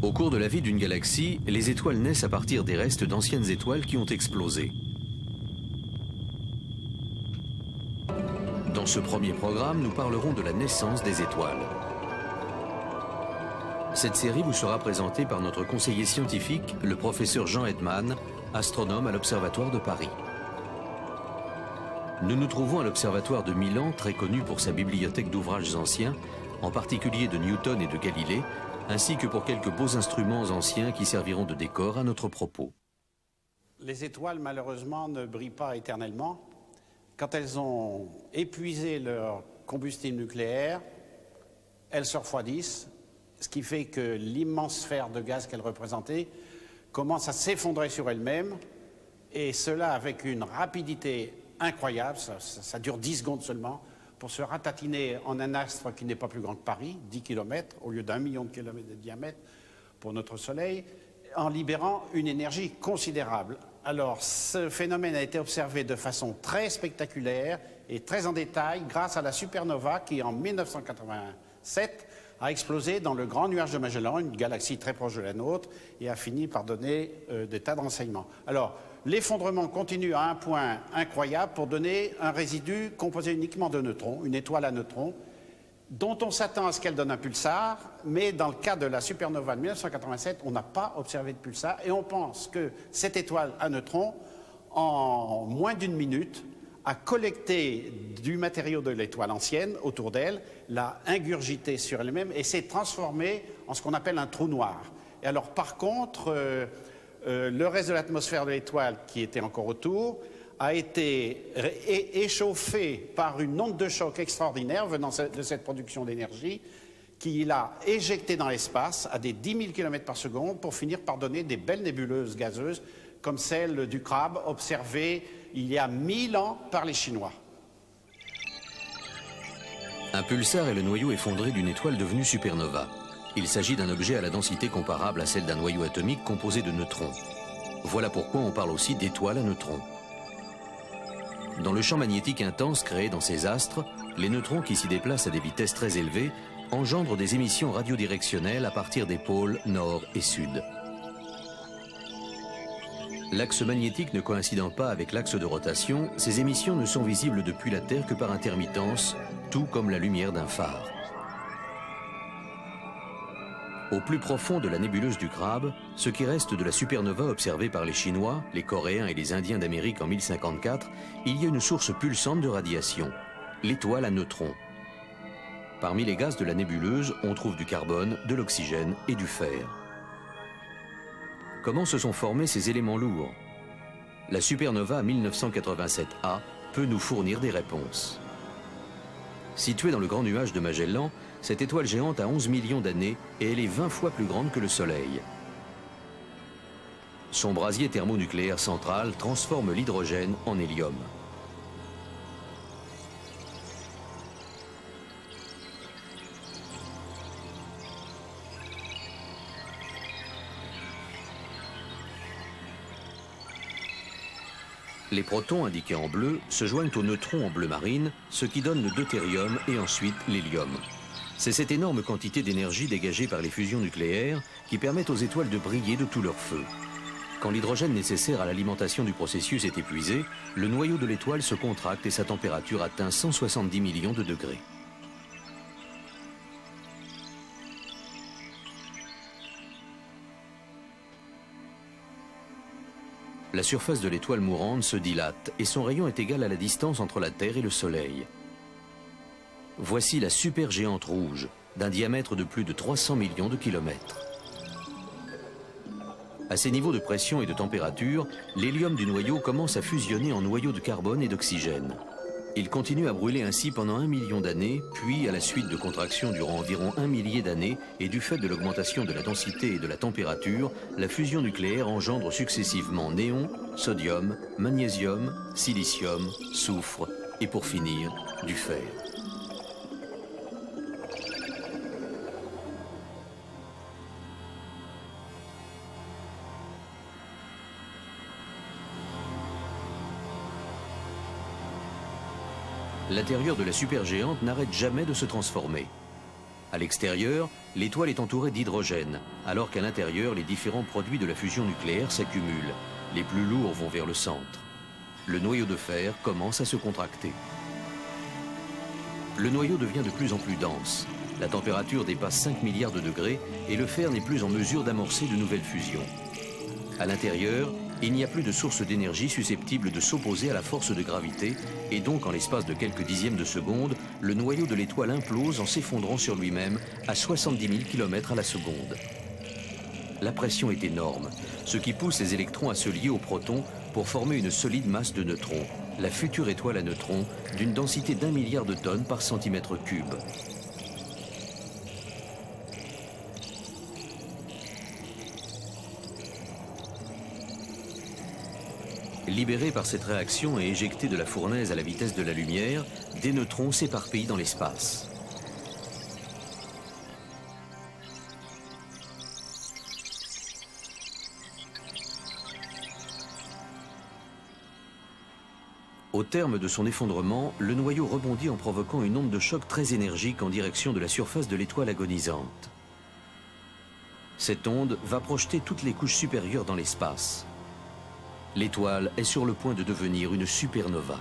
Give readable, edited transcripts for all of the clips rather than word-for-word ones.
Au cours de la vie d'une galaxie, les étoiles naissent à partir des restes d'anciennes étoiles qui ont explosé. Dans ce premier programme, nous parlerons de la naissance des étoiles. Cette série vous sera présentée par notre conseiller scientifique, le professeur Jean Hedman, astronome à l'Observatoire de Paris. Nous nous trouvons à l'Observatoire de Milan, très connu pour sa bibliothèque d'ouvrages anciens, en particulier de Newton et de Galilée, ainsi que pour quelques beaux instruments anciens qui serviront de décor à notre propos. Les étoiles, malheureusement, ne brillent pas éternellement. Quand elles ont épuisé leur combustible nucléaire, elles se refroidissent, ce qui fait que l'immense sphère de gaz qu'elles représentaient commence à s'effondrer sur elle-même, et cela avec une rapidité incroyable, ça dure 10 secondes seulement, pour se ratatiner en un astre qui n'est pas plus grand que Paris, 10 km, au lieu d'1 million de kilomètres de diamètre pour notre Soleil, en libérant une énergie considérable. Alors, ce phénomène a été observé de façon très spectaculaire et très en détail grâce à la supernova qui, en 1987, a explosé dans le Grand Nuage de Magellan, une galaxie très proche de la nôtre, et a fini par donner des tas de renseignements. Alors, l'effondrement continue à un point incroyable pour donner un résidu composé uniquement de neutrons, une étoile à neutrons, dont on s'attend à ce qu'elle donne un pulsar, mais dans le cas de la supernova de 1987, on n'a pas observé de pulsar, et on pense que cette étoile à neutrons, en moins d'une minute, a collecté du matériau de l'étoile ancienne autour d'elle, l'a ingurgité sur elle-même et s'est transformée en ce qu'on appelle un trou noir. Et alors par contre, le reste de l'atmosphère de l'étoile qui était encore autour a été échauffé par une onde de choc extraordinaire venant de cette production d'énergie qui l'a éjecté dans l'espace à des 10 000 km par seconde pour finir par donner des belles nébuleuses gazeuses comme celle du crabe observée il y a 1000 ans par les Chinois. Un pulsar est le noyau effondré d'une étoile devenue supernova. Il s'agit d'un objet à la densité comparable à celle d'un noyau atomique composé de neutrons. Voilà pourquoi on parle aussi d'étoile à neutrons. Dans le champ magnétique intense créé dans ces astres, les neutrons qui s'y déplacent à des vitesses très élevées engendrent des émissions radiodirectionnelles à partir des pôles nord et sud. L'axe magnétique ne coïncidant pas avec l'axe de rotation, ces émissions ne sont visibles depuis la Terre que par intermittence, tout comme la lumière d'un phare. Au plus profond de la nébuleuse du Crabe, ce qui reste de la supernova observée par les Chinois, les Coréens et les Indiens d'Amérique en 1054, il y a une source pulsante de radiation, l'étoile à neutrons. Parmi les gaz de la nébuleuse, on trouve du carbone, de l'oxygène et du fer. Comment se sont formés ces éléments lourds? La supernova 1987A peut nous fournir des réponses. Située dans le Grand Nuage de Magellan, cette étoile géante a 11 millions d'années et elle est 20 fois plus grande que le Soleil. Son brasier thermonucléaire central transforme l'hydrogène en hélium. Les protons, indiqués en bleu, se joignent aux neutrons en bleu marine, ce qui donne le deutérium et ensuite l'hélium. C'est cette énorme quantité d'énergie dégagée par les fusions nucléaires qui permettent aux étoiles de briller de tout leur feu. Quand l'hydrogène nécessaire à l'alimentation du processus est épuisé, le noyau de l'étoile se contracte et sa température atteint 170 millions de degrés. La surface de l'étoile mourante se dilate et son rayon est égal à la distance entre la Terre et le Soleil. Voici la supergéante rouge, d'un diamètre de plus de 300 millions de kilomètres. À ces niveaux de pression et de température, l'hélium du noyau commence à fusionner en noyaux de carbone et d'oxygène. Il continue à brûler ainsi pendant 1 million d'années, puis à la suite de contractions durant environ 1 millier d'années et du fait de l'augmentation de la densité et de la température, la fusion nucléaire engendre successivement néon, sodium, magnésium, silicium, soufre et pour finir, du fer. L'intérieur de la supergéante n'arrête jamais de se transformer. À l'extérieur, l'étoile est entourée d'hydrogène, alors qu'à l'intérieur, les différents produits de la fusion nucléaire s'accumulent. Les plus lourds vont vers le centre. Le noyau de fer commence à se contracter. Le noyau devient de plus en plus dense. La température dépasse 5 milliards de degrés et le fer n'est plus en mesure d'amorcer de nouvelles fusions. À l'intérieur, il n'y a plus de source d'énergie susceptible de s'opposer à la force de gravité et donc en l'espace de quelques dixièmes de seconde, le noyau de l'étoile implose en s'effondrant sur lui-même à 70 000 km à la seconde. La pression est énorme, ce qui pousse les électrons à se lier aux protons pour former une solide masse de neutrons, la future étoile à neutrons d'une densité d'1 milliard de tonnes par centimètre cube. Libérés par cette réaction et éjectés de la fournaise à la vitesse de la lumière, des neutrons s'éparpillent dans l'espace. Au terme de son effondrement, le noyau rebondit en provoquant une onde de choc très énergique en direction de la surface de l'étoile agonisante. Cette onde va projeter toutes les couches supérieures dans l'espace. L'étoile est sur le point de devenir une supernova.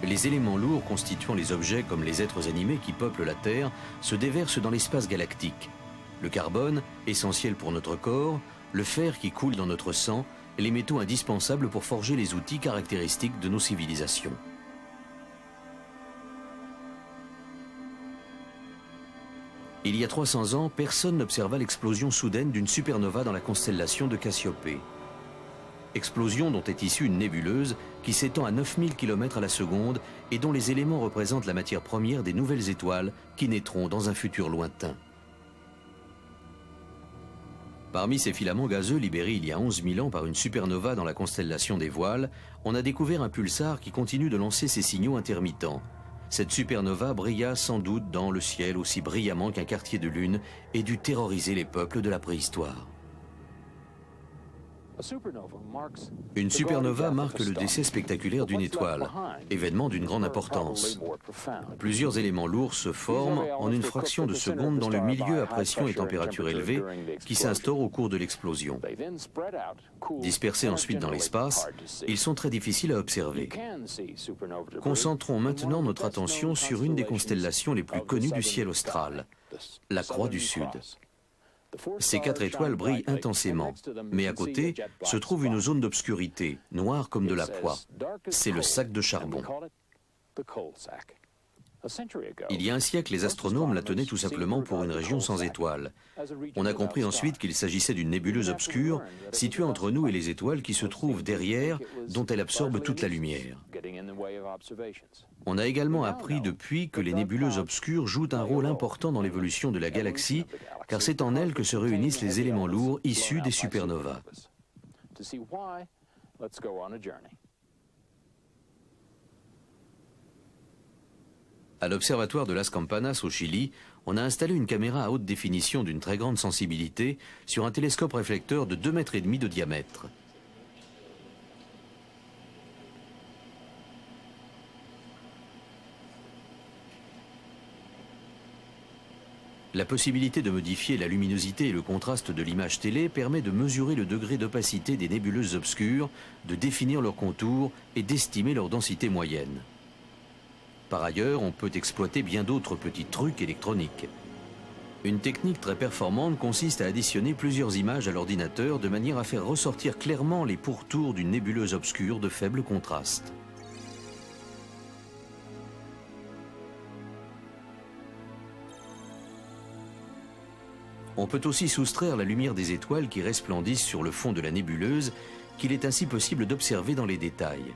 Les éléments lourds constituant les objets comme les êtres animés qui peuplent la Terre se déversent dans l'espace galactique. Le carbone, essentiel pour notre corps, le fer qui coule dans notre sang, les métaux indispensables pour forger les outils caractéristiques de nos civilisations. Il y a 300 ans, personne n'observa l'explosion soudaine d'une supernova dans la constellation de Cassiopée. Explosion dont est issue une nébuleuse qui s'étend à 9000 km à la seconde et dont les éléments représentent la matière première des nouvelles étoiles qui naîtront dans un futur lointain. Parmi ces filaments gazeux libérés il y a 11 000 ans par une supernova dans la constellation des Voiles, on a découvert un pulsar qui continue de lancer ses signaux intermittents. Cette supernova brilla sans doute dans le ciel aussi brillamment qu'un quartier de lune et dut terroriser les peuples de la préhistoire. Une supernova marque le décès spectaculaire d'une étoile, événement d'une grande importance. Plusieurs éléments lourds se forment en une fraction de seconde dans le milieu à pression et température élevée qui s'instaure au cours de l'explosion. Dispersés ensuite dans l'espace, ils sont très difficiles à observer. Concentrons maintenant notre attention sur une des constellations les plus connues du ciel austral, la Croix du Sud. Ces 4 étoiles brillent intensément, mais à côté se trouve une zone d'obscurité, noire comme de la poix. C'est le sac de charbon. Il y a un siècle, les astronomes la tenaient tout simplement pour une région sans étoiles. On a compris ensuite qu'il s'agissait d'une nébuleuse obscure située entre nous et les étoiles qui se trouvent derrière, dont elle absorbe toute la lumière. On a également appris depuis que les nébuleuses obscures jouent un rôle important dans l'évolution de la galaxie, car c'est en elles que se réunissent les éléments lourds issus des supernovas. À l'observatoire de Las Campanas au Chili, on a installé une caméra à haute définition d'une très grande sensibilité sur un télescope réflecteur de 2,5 mètres de diamètre. La possibilité de modifier la luminosité et le contraste de l'image télé permet de mesurer le degré d'opacité des nébuleuses obscures, de définir leurs contours et d'estimer leur densité moyenne. Par ailleurs, on peut exploiter bien d'autres petits trucs électroniques. Une technique très performante consiste à additionner plusieurs images à l'ordinateur de manière à faire ressortir clairement les pourtours d'une nébuleuse obscure de faible contraste. On peut aussi soustraire la lumière des étoiles qui resplendissent sur le fond de la nébuleuse, qu'il est ainsi possible d'observer dans les détails.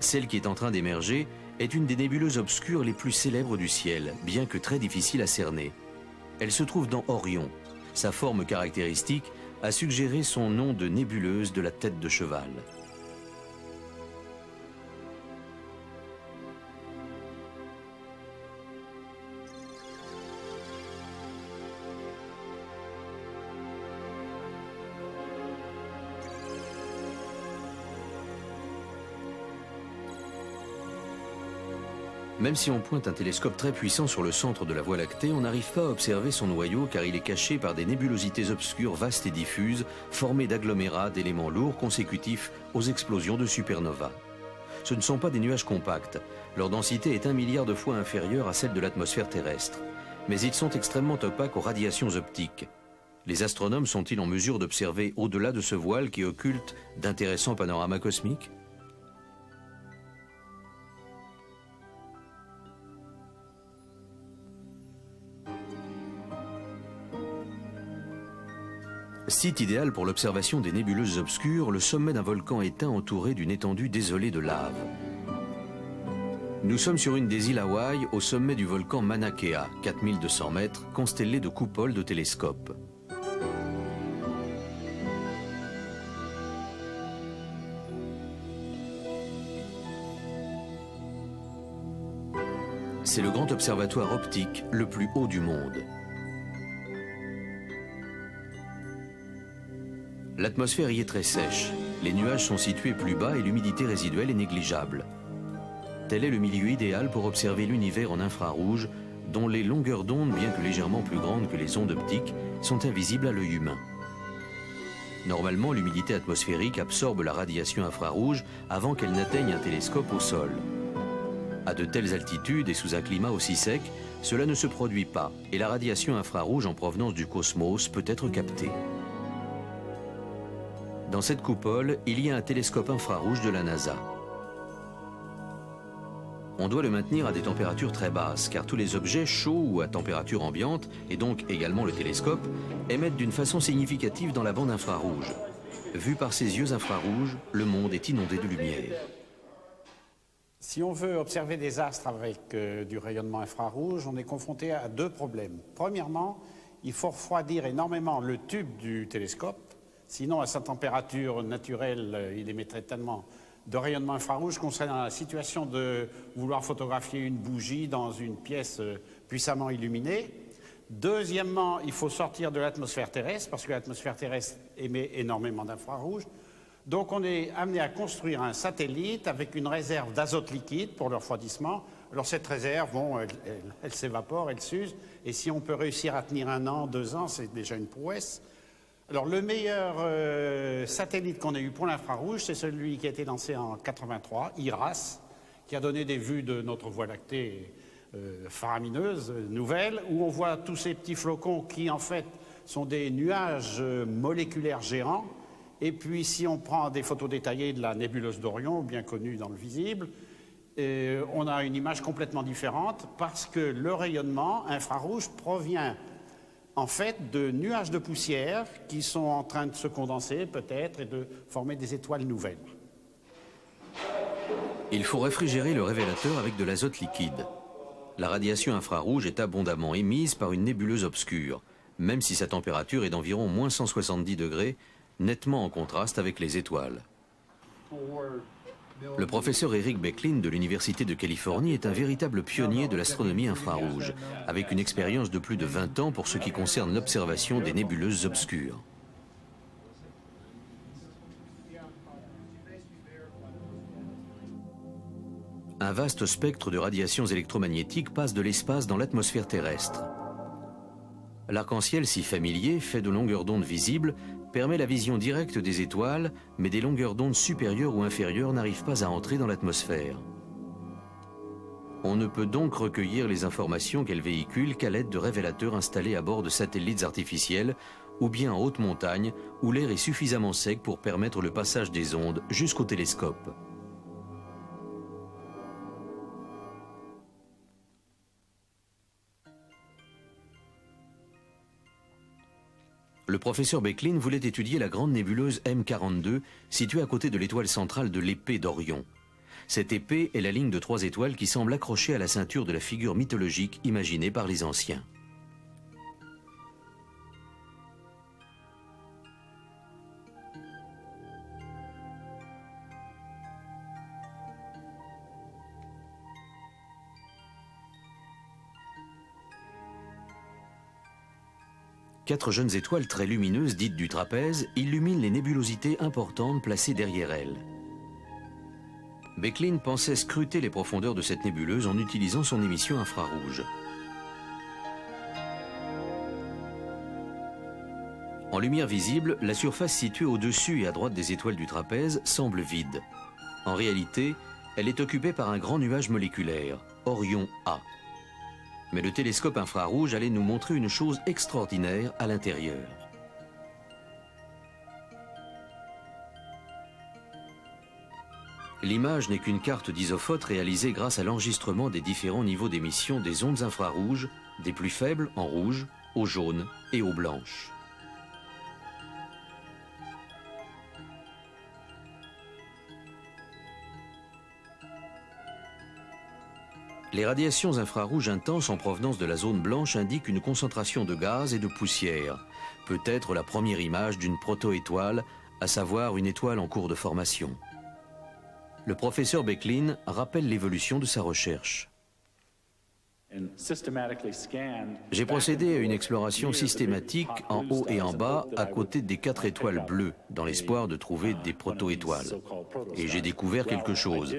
Celle qui est en train d'émerger est une des nébuleuses obscures les plus célèbres du ciel, bien que très difficile à cerner. Elle se trouve dans Orion. Sa forme caractéristique a suggéré son nom de nébuleuse de la tête de cheval. Même si on pointe un télescope très puissant sur le centre de la Voie lactée, on n'arrive pas à observer son noyau car il est caché par des nébulosités obscures vastes et diffuses, formées d'agglomérats d'éléments lourds consécutifs aux explosions de supernovas. Ce ne sont pas des nuages compacts. Leur densité est 1 milliard de fois inférieure à celle de l'atmosphère terrestre. Mais ils sont extrêmement opaques aux radiations optiques. Les astronomes sont-ils en mesure d'observer au-delà de ce voile qui occulte d'intéressants panoramas cosmiques ? Site idéal pour l'observation des nébuleuses obscures, le sommet d'un volcan éteint entouré d'une étendue désolée de lave. Nous sommes sur une des îles Hawaï, au sommet du volcan Mauna Kea, 4200 mètres, constellé de coupoles de télescopes. C'est le grand observatoire optique le plus haut du monde. L'atmosphère y est très sèche, les nuages sont situés plus bas et l'humidité résiduelle est négligeable. Tel est le milieu idéal pour observer l'univers en infrarouge, dont les longueurs d'onde, bien que légèrement plus grandes que les ondes optiques, sont invisibles à l'œil humain. Normalement, l'humidité atmosphérique absorbe la radiation infrarouge avant qu'elle n'atteigne un télescope au sol. À de telles altitudes et sous un climat aussi sec, cela ne se produit pas et la radiation infrarouge en provenance du cosmos peut être captée. Dans cette coupole, il y a un télescope infrarouge de la NASA. On doit le maintenir à des températures très basses, car tous les objets chauds ou à température ambiante, et donc également le télescope, émettent d'une façon significative dans la bande infrarouge. Vu par ces yeux infrarouges, le monde est inondé de lumière. Si on veut observer des astres avec du rayonnement infrarouge, on est confronté à deux problèmes. Premièrement, il faut refroidir énormément le tube du télescope. Sinon, à sa température naturelle, il émettrait tellement de rayonnement infrarouge qu'on serait dans la situation de vouloir photographier une bougie dans une pièce puissamment illuminée. Deuxièmement, il faut sortir de l'atmosphère terrestre, parce que l'atmosphère terrestre émet énormément d'infrarouge. Donc on est amené à construire un satellite avec une réserve d'azote liquide pour le refroidissement. Alors cette réserve, bon, elle s'évapore, elle s'use, et si on peut réussir à tenir 1 an, 2 ans, c'est déjà une prouesse. Alors le meilleur satellite qu'on ait eu pour l'infrarouge, c'est celui qui a été lancé en 83, IRAS, qui a donné des vues de notre Voie lactée faramineuses, nouvelles, où on voit tous ces petits flocons qui en fait sont des nuages moléculaires géants. Et puis si on prend des photos détaillées de la nébuleuse d'Orion, bien connue dans le visible, on a une image complètement différente parce que le rayonnement infrarouge provient en fait de nuages de poussière qui sont en train de se condenser peut-être et de former des étoiles nouvelles. Il faut réfrigérer le révélateur avec de l'azote liquide. La radiation infrarouge est abondamment émise par une nébuleuse obscure, même si sa température est d'environ moins 170 degrés, nettement en contraste avec les étoiles. Le professeur Eric Becklin de l'Université de Californie est un véritable pionnier de l'astronomie infrarouge, avec une expérience de plus de 20 ans pour ce qui concerne l'observation des nébuleuses obscures. Un vaste spectre de radiations électromagnétiques passe de l'espace dans l'atmosphère terrestre. L'arc-en-ciel si familier, fait de longueurs d'onde visibles, permet la vision directe des étoiles, mais des longueurs d'onde supérieures ou inférieures n'arrivent pas à entrer dans l'atmosphère. On ne peut donc recueillir les informations qu'elles véhiculent qu'à l'aide de révélateurs installés à bord de satellites artificiels ou bien en haute montagne où l'air est suffisamment sec pour permettre le passage des ondes jusqu'au télescope. Le professeur Becklin voulait étudier la grande nébuleuse M42, située à côté de l'étoile centrale de l'épée d'Orion. Cette épée est la ligne de 3 étoiles qui semble accrochée à la ceinture de la figure mythologique imaginée par les anciens. Quatre jeunes étoiles très lumineuses, dites du trapèze, illuminent les nébulosités importantes placées derrière elles. Böcklin pensait scruter les profondeurs de cette nébuleuse en utilisant son émission infrarouge. En lumière visible, la surface située au-dessus et à droite des étoiles du trapèze semble vide. En réalité, elle est occupée par un grand nuage moléculaire, Orion A. Mais le télescope infrarouge allait nous montrer une chose extraordinaire à l'intérieur. L'image n'est qu'une carte d'isophote réalisée grâce à l'enregistrement des différents niveaux d'émission des ondes infrarouges, des plus faibles en rouge, au jaune et au blanche. Les radiations infrarouges intenses en provenance de la zone blanche indiquent une concentration de gaz et de poussière, peut-être la première image d'une proto-étoile, à savoir une étoile en cours de formation. Le professeur Böcklin rappelle l'évolution de sa recherche. J'ai procédé à une exploration systématique en haut et en bas à côté des 4 étoiles bleues dans l'espoir de trouver des proto-étoiles. Et j'ai découvert quelque chose.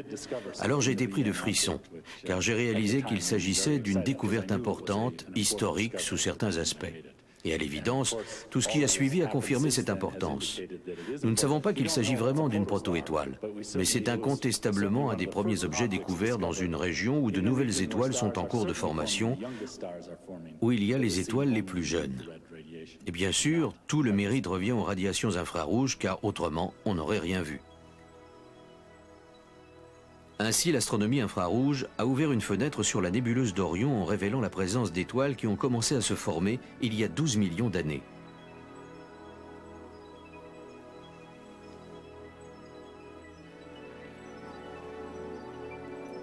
Alors j'ai été pris de frissons, car j'ai réalisé qu'il s'agissait d'une découverte importante, historique sous certains aspects. Et à l'évidence, tout ce qui a suivi a confirmé cette importance. Nous ne savons pas qu'il s'agit vraiment d'une proto-étoile, mais c'est incontestablement un des premiers objets découverts dans une région où de nouvelles étoiles sont en cours de formation, où il y a les étoiles les plus jeunes. Et bien sûr, tout le mérite revient aux radiations infrarouges, car autrement, on n'aurait rien vu. Ainsi, l'astronomie infrarouge a ouvert une fenêtre sur la nébuleuse d'Orion en révélant la présence d'étoiles qui ont commencé à se former il y a 12 millions d'années.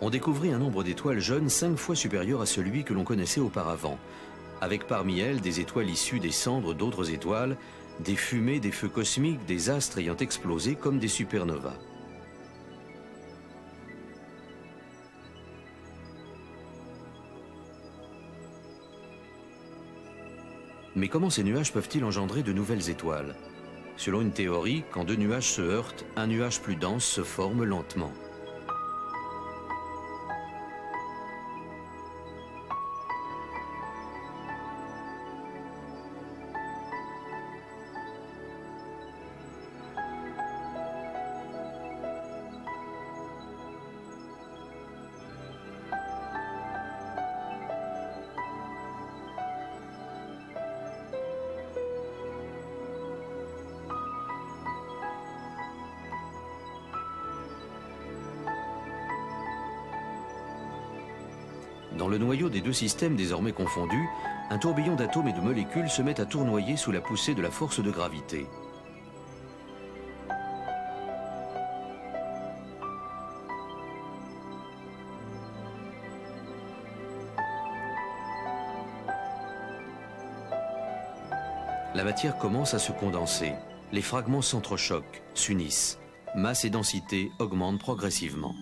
On découvrit un nombre d'étoiles jeunes 5 fois supérieur à celui que l'on connaissait auparavant, avec parmi elles des étoiles issues des cendres d'autres étoiles, des fumées des feux cosmiques, des astres ayant explosé comme des supernovas. Mais comment ces nuages peuvent-ils engendrer de nouvelles étoiles? Selon une théorie, quand 2 nuages se heurtent, un nuage plus dense se forme lentement. Dans le noyau des 2 systèmes désormais confondus, un tourbillon d'atomes et de molécules se met à tournoyer sous la poussée de la force de gravité. La matière commence à se condenser. Les fragments s'entrechoquent, s'unissent. Masse et densité augmentent progressivement.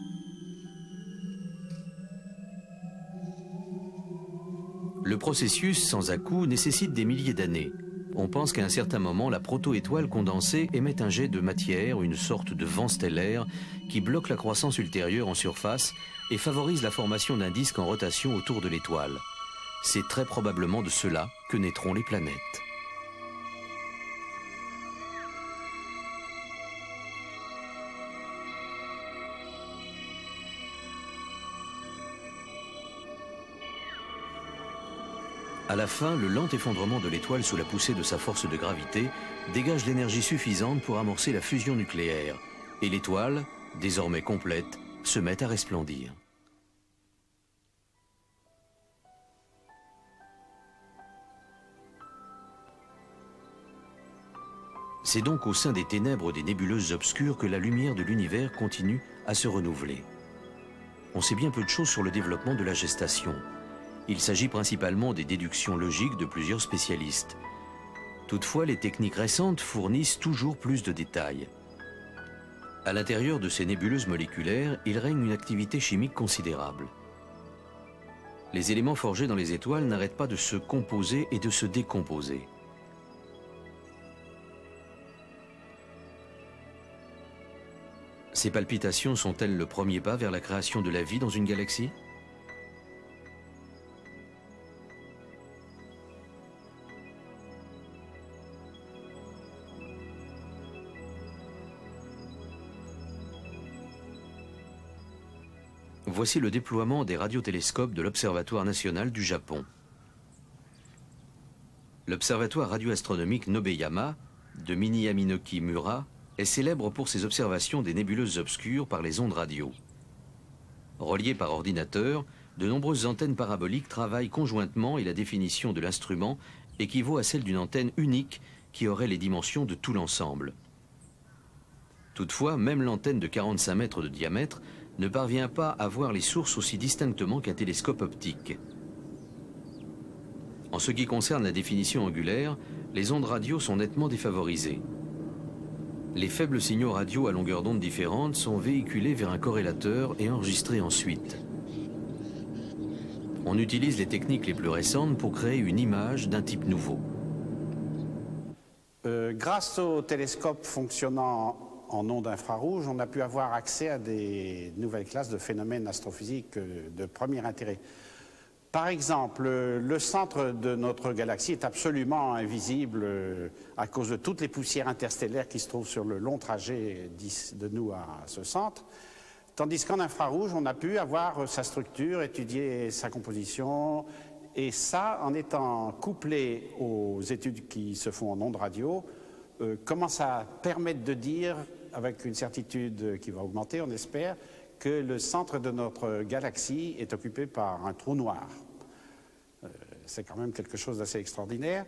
Le processus, sans à-coups, nécessite des milliers d'années. On pense qu'à un certain moment, la proto-étoile condensée émet un jet de matière, une sorte de vent stellaire, qui bloque la croissance ultérieure en surface et favorise la formation d'un disque en rotation autour de l'étoile. C'est très probablement de cela que naîtront les planètes. À la fin, le lent effondrement de l'étoile sous la poussée de sa force de gravité dégage l'énergie suffisante pour amorcer la fusion nucléaire. Et l'étoile, désormais complète, se met à resplendir. C'est donc au sein des ténèbres des nébuleuses obscures que la lumière de l'univers continue à se renouveler. On sait bien peu de choses sur le développement de la gestation. Il s'agit principalement des déductions logiques de plusieurs spécialistes. Toutefois, les techniques récentes fournissent toujours plus de détails. À l'intérieur de ces nébuleuses moléculaires, il règne une activité chimique considérable. Les éléments forgés dans les étoiles n'arrêtent pas de se composer et de se décomposer. Ces palpitations sont-elles le premier pas vers la création de la vie dans une galaxie ? Voici le déploiement des radiotélescopes de l'Observatoire national du Japon. L'observatoire radioastronomique Nobeyama de Minami-no-ki-Mura est célèbre pour ses observations des nébuleuses obscures par les ondes radio. Reliées par ordinateur, de nombreuses antennes paraboliques travaillent conjointement et la définition de l'instrument équivaut à celle d'une antenne unique qui aurait les dimensions de tout l'ensemble. Toutefois, même l'antenne de 45 mètres de diamètre ne parvient pas à voir les sources aussi distinctement qu'un télescope optique. En ce qui concerne la définition angulaire, les ondes radio sont nettement défavorisées. Les faibles signaux radio à longueur d'onde différentes sont véhiculés vers un corrélateur et enregistrés ensuite. On utilise les techniques les plus récentes pour créer une image d'un type nouveau. Grâce aux télescopes fonctionnant en ondes infrarouges, on a pu avoir accès à des nouvelles classes de phénomènes astrophysiques de premier intérêt. Par exemple, le centre de notre galaxie est absolument invisible à cause de toutes les poussières interstellaires qui se trouvent sur le long trajet de nous à ce centre. Tandis qu'en infrarouge, on a pu avoir sa structure, étudier sa composition, et ça, en étant couplé aux études qui se font en ondes radio, commence à permettre de dire, avec une certitude qui va augmenter, on espère, que le centre de notre galaxie est occupé par un trou noir. C'est quand même quelque chose d'assez extraordinaire.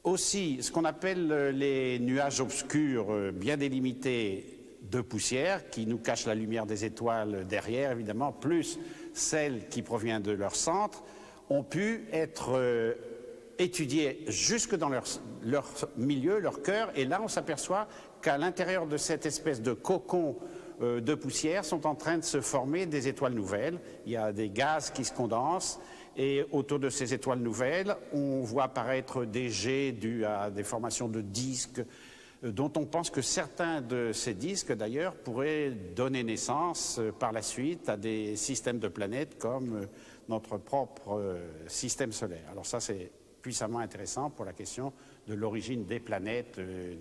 Aussi, ce qu'on appelle les nuages obscurs bien délimités de poussière, qui nous cachent la lumière des étoiles derrière, évidemment, plus celle qui provient de leur centre, ont pu être étudiés jusque dans leur milieu, leur cœur, et là on s'aperçoit qu'à l'intérieur de cette espèce de cocon de poussière sont en train de se former des étoiles nouvelles. Il y a des gaz qui se condensent, et autour de ces étoiles nouvelles, on voit apparaître des jets dus à des formations de disques, dont on pense que certains de ces disques, d'ailleurs, pourraient donner naissance par la suite à des systèmes de planètes comme notre propre système solaire. Alors ça, c'est puissamment intéressant pour la question de l'origine des planètes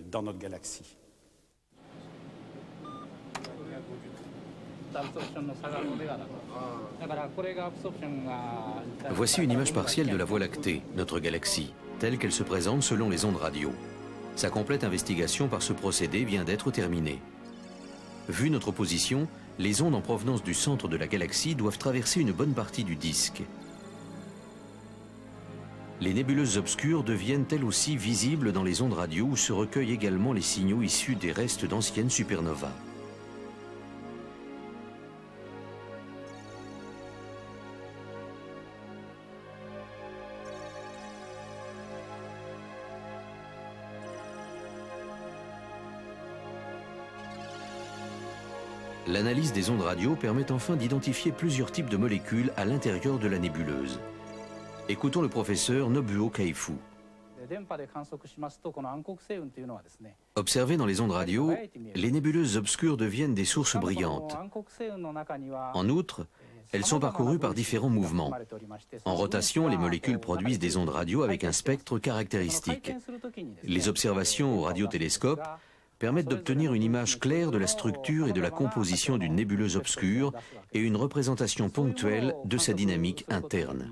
dans notre galaxie. Voici une image partielle de la Voie lactée, notre galaxie, telle qu'elle se présente selon les ondes radio. Sa complète investigation par ce procédé vient d'être terminée. Vu notre position, les ondes en provenance du centre de la galaxie doivent traverser une bonne partie du disque. Les nébuleuses obscures deviennent elles aussi visibles dans les ondes radio où se recueillent également les signaux issus des restes d'anciennes supernovas. L'analyse des ondes radio permet enfin d'identifier plusieurs types de molécules à l'intérieur de la nébuleuse. Écoutons le professeur Nobuo Kaifu. Observées dans les ondes radio, les nébuleuses obscures deviennent des sources brillantes. En outre, elles sont parcourues par différents mouvements. En rotation, les molécules produisent des ondes radio avec un spectre caractéristique. Les observations au radiotélescope permettent d'obtenir une image claire de la structure et de la composition d'une nébuleuse obscure et une représentation ponctuelle de sa dynamique interne.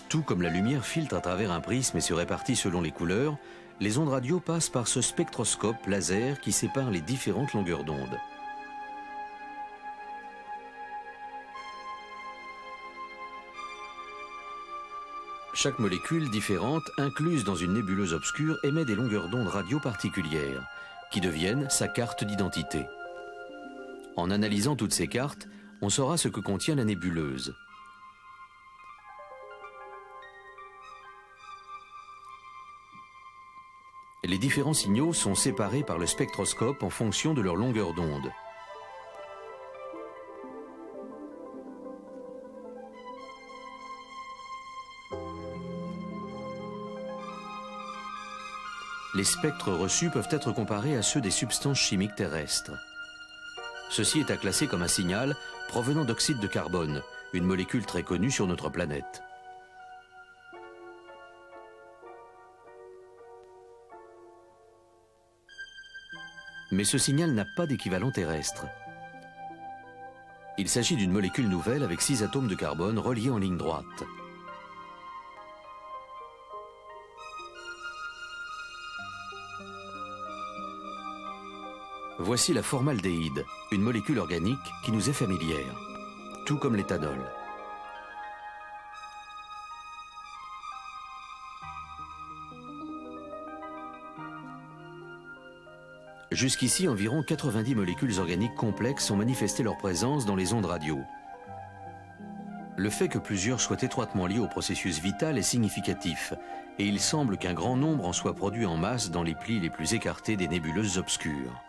Tout comme la lumière filtre à travers un prisme et se répartit selon les couleurs, les ondes radio passent par ce spectroscope laser qui sépare les différentes longueurs d'onde. Chaque molécule différente, incluse dans une nébuleuse obscure, émet des longueurs d'onde radio particulières, qui deviennent sa carte d'identité. En analysant toutes ces cartes, on saura ce que contient la nébuleuse. Les différents signaux sont séparés par le spectroscope en fonction de leur longueur d'onde. Les spectres reçus peuvent être comparés à ceux des substances chimiques terrestres. Ceci est à classer comme un signal provenant d'oxyde de carbone, une molécule très connue sur notre planète. Mais ce signal n'a pas d'équivalent terrestre. Il s'agit d'une molécule nouvelle avec 6 atomes de carbone reliés en ligne droite. Voici la formaldéhyde, une molécule organique qui nous est familière, tout comme l'éthanol. Jusqu'ici, environ 90 molécules organiques complexes ont manifesté leur présence dans les ondes radio. Le fait que plusieurs soient étroitement liées au processus vital est significatif, et il semble qu'un grand nombre en soit produit en masse dans les plis les plus écartés des nébuleuses obscures.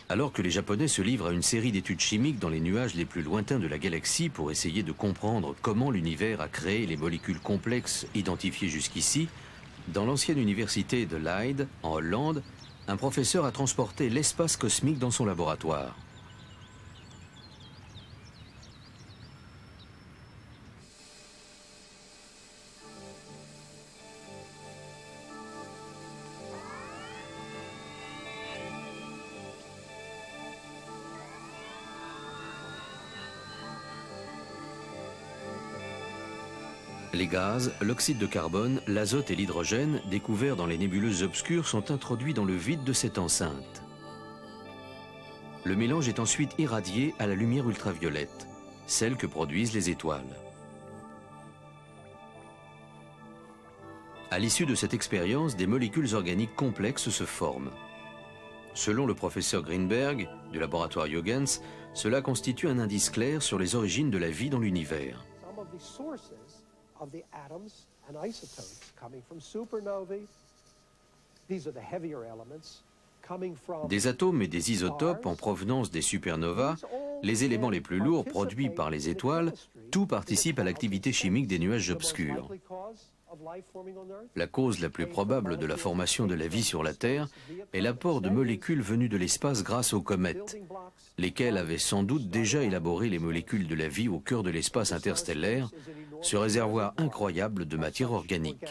Alors que les Japonais se livrent à une série d'études chimiques dans les nuages les plus lointains de la galaxie pour essayer de comprendre comment l'univers a créé les molécules complexes identifiées jusqu'ici, dans l'ancienne université de Leiden, en Hollande, un professeur a transporté l'espace cosmique dans son laboratoire. Les gaz, l'oxyde de carbone, l'azote et l'hydrogène, découverts dans les nébuleuses obscures, sont introduits dans le vide de cette enceinte. Le mélange est ensuite irradié à la lumière ultraviolette, celle que produisent les étoiles. À l'issue de cette expérience, des molécules organiques complexes se forment. Selon le professeur Greenberg, du laboratoire Huygens, cela constitue un indice clair sur les origines de la vie dans l'univers. Of the atoms and isotopes coming from supernovae. These are the heavier elements coming from des atomes et des isotopes en provenance des supernovas, les éléments les plus lourds produits par les étoiles, tout participe à l'activité chimique des nuages obscurs. La cause la plus probable de la formation de la vie sur la Terre est l'apport de molécules venues de l'espace grâce aux comètes, lesquelles avaient sans doute déjà élaboré les molécules de la vie au cœur de l'espace interstellaire, ce réservoir incroyable de matière organique.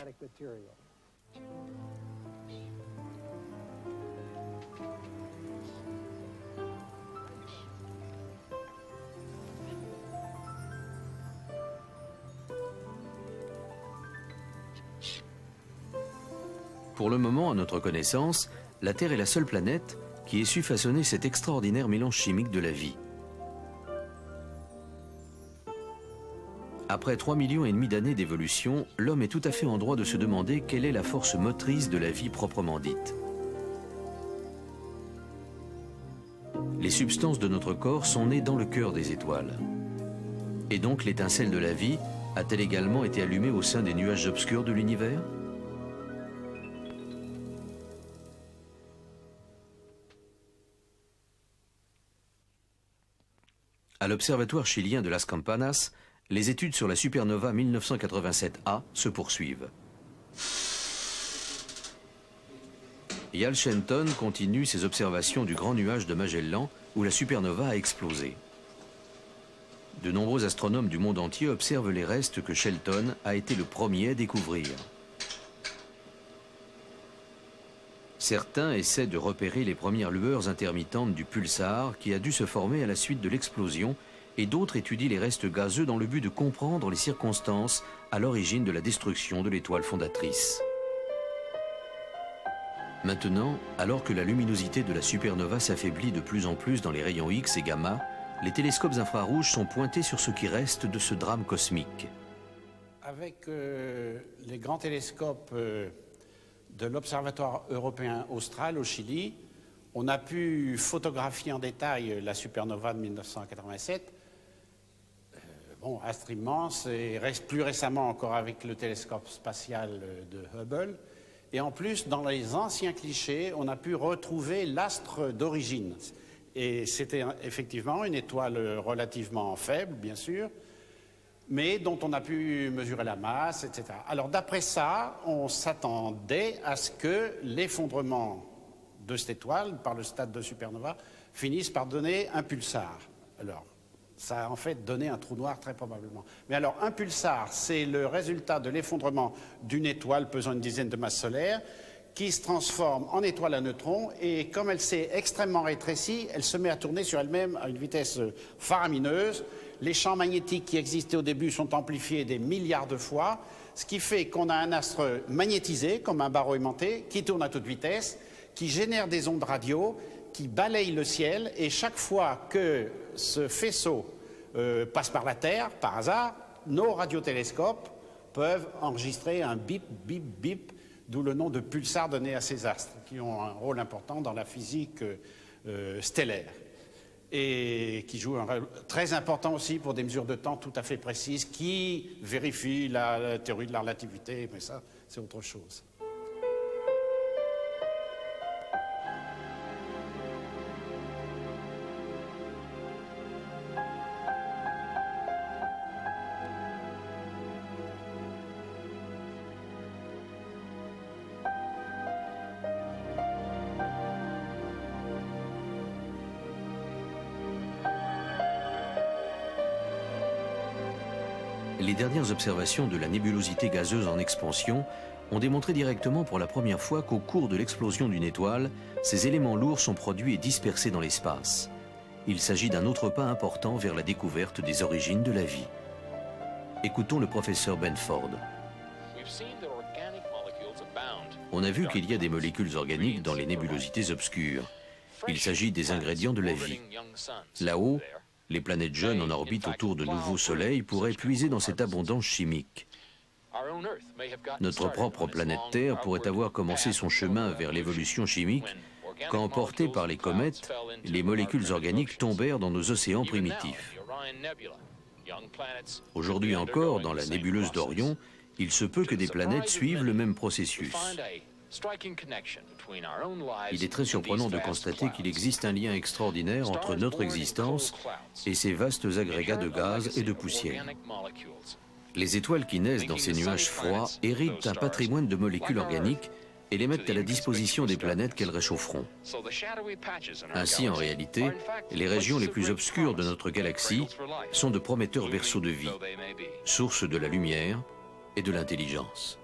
Pour le moment, à notre connaissance, la Terre est la seule planète qui ait su façonner cet extraordinaire mélange chimique de la vie. Après 3,5 millions d'années d'évolution, l'homme est tout à fait en droit de se demander quelle est la force motrice de la vie proprement dite. Les substances de notre corps sont nées dans le cœur des étoiles. Et donc l'étincelle de la vie a-t-elle également été allumée au sein des nuages obscurs de l'univers ? À l'observatoire chilien de Las Campanas, les études sur la supernova 1987A se poursuivent. Yal Shenton continue ses observations du grand nuage de Magellan où la supernova a explosé. De nombreux astronomes du monde entier observent les restes que Shelton a été le premier à découvrir. Certains essaient de repérer les premières lueurs intermittentes du pulsar qui a dû se former à la suite de l'explosion, et d'autres étudient les restes gazeux dans le but de comprendre les circonstances à l'origine de la destruction de l'étoile fondatrice. Maintenant, alors que la luminosité de la supernova s'affaiblit de plus en plus dans les rayons X et gamma, les télescopes infrarouges sont pointés sur ce qui reste de ce drame cosmique. Avec les grands télescopes de l'Observatoire européen austral au Chili, on a pu photographier en détail la supernova de 1987. Bon, astre immense, et plus récemment encore avec le télescope spatial de Hubble. Et en plus, dans les anciens clichés, on a pu retrouver l'astre d'origine. Et c'était effectivement une étoile relativement faible, bien sûr, mais dont on a pu mesurer la masse, etc. Alors d'après ça, on s'attendait à ce que l'effondrement de cette étoile, par le stade de supernova, finisse par donner un pulsar. Alors, ça a en fait donné un trou noir très probablement. Mais alors, un pulsar, c'est le résultat de l'effondrement d'une étoile pesant une dizaine de masses solaires qui se transforme en étoile à neutrons et comme elle s'est extrêmement rétrécie, elle se met à tourner sur elle-même à une vitesse faramineuse. Les champs magnétiques qui existaient au début sont amplifiés des milliards de fois, ce qui fait qu'on a un astre magnétisé, comme un barreau aimanté, qui tourne à toute vitesse, qui génère des ondes radio, qui balayent le ciel, et chaque fois que ce faisceau passe par la Terre, par hasard, nos radiotélescopes peuvent enregistrer un bip, bip, bip, d'où le nom de pulsar donné à ces astres, qui ont un rôle important dans la physique stellaire, et qui jouent un rôle très important aussi pour des mesures de temps tout à fait précises, qui vérifient la théorie de la relativité, mais ça, c'est autre chose. Les dernières observations de la nébulosité gazeuse en expansion ont démontré directement pour la première fois qu'au cours de l'explosion d'une étoile, ces éléments lourds sont produits et dispersés dans l'espace. Il s'agit d'un autre pas important vers la découverte des origines de la vie. Écoutons le professeur Benford. On a vu qu'il y a des molécules organiques dans les nébulosités obscures. Il s'agit des ingrédients de la vie. Là-haut, les planètes jeunes en orbite autour de nouveaux soleils pourraient puiser dans cette abondance chimique. Notre propre planète Terre pourrait avoir commencé son chemin vers l'évolution chimique quand, portées par les comètes, les molécules organiques tombèrent dans nos océans primitifs. Aujourd'hui encore, dans la nébuleuse d'Orion, il se peut que des planètes suivent le même processus. Il est très surprenant de constater qu'il existe un lien extraordinaire entre notre existence et ces vastes agrégats de gaz et de poussière. Les étoiles qui naissent dans ces nuages froids héritent un patrimoine de molécules organiques et les mettent à la disposition des planètes qu'elles réchaufferont. Ainsi, en réalité, les régions les plus obscures de notre galaxie sont de prometteurs berceaux de vie, source de la lumière et de l'intelligence.